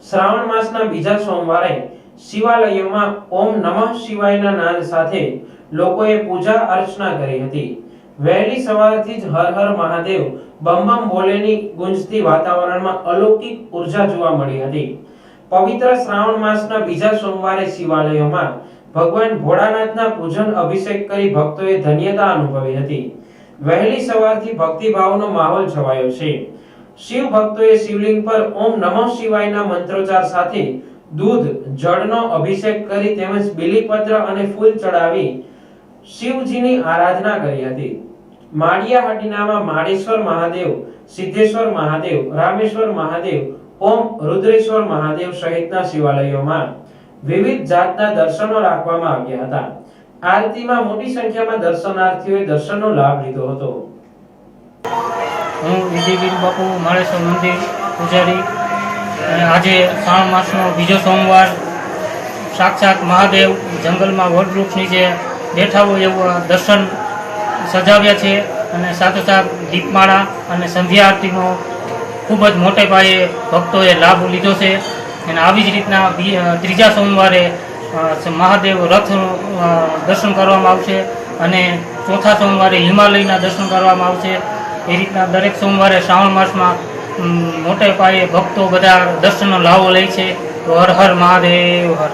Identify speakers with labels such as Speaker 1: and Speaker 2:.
Speaker 1: શ્રાવણ માસના બીજા સોમવારે શિવાલયોમાં ઓમ નમઃ શિવાયના નાદ સાથે લોકોએ પૂજા અર્ચના કરી હતી। વહેલી સવારથી જ હર હર મહાદેવ બમ બમ બોલેની ગુંજતી વાતાવરણમાં અલૌકિક ઉર્જા જોવા મળી હતી। પવિત્ર શ્રાવણ માસના બીજા સોમવારે શિવાલયોમાં ભગવાન ભોળાનાથના પૂજન અભિષેક કરી ભક્તોએ ધન્યતા અનુભવી હતી। વહેલી સવારથી ભક્તિભાવનો માહોલ છવાયો છે। શિવ ભક્તોએ શિવલિંગ પર ઓમ નમઃ શિવાયના મંત્રોચ્ચાર સાથે દૂધ જળનો અભિષેક કરી તેમજ બીલીપત્ર અને ફૂલ ચડાવી શિવજીની આરાધના કરી હતી। માળિયાહાટીનામાં માળેશ્વર મહાદેવ, સિદ્ધેશ્વર મહાદેવ, રામેશ્વર મહાદેવ, ઓમ રુદ્રેશ્વર મહાદેવ સહિતના શિવાલયોમાં વિવિધ જાતના દર્શનો રાખવામાં આવ્યા હતા। આરતીમાં મોટી સંખ્યામાં દર્શનાર્થીઓએ દર્શનનો લાભ લીધો હતો।
Speaker 2: હું વિધિવીર બાપુ માળેશ્વર મંદિર પૂજારી આજે શ્રાવણ માસનો બીજો સોમવાર સાક્ષાત મહાદેવ જંગલમાં વડવૃક્ષ નીચે બેઠા હોય એવું દર્શન સજાવ્યા છે અને સાથોસાથ દીપમાળા અને સંધ્યા આરતીનો ખૂબ જ મોટે પાયે ભક્તોએ લાભ લીધો છે। અને આવી જ રીતના ત્રીજા સોમવારે મહાદેવ રથનું દર્શન કરવામાં આવશે અને ચોથા સોમવારે હિમાલયના દર્શન કરવામાં આવશે। એ રીતના દરેક સોમવારે શ્રાવણ માસમાં મોટે પાયે ભક્તો બધા દર્શનનો લાવો લે છે। હર હર મહાદેવ હર।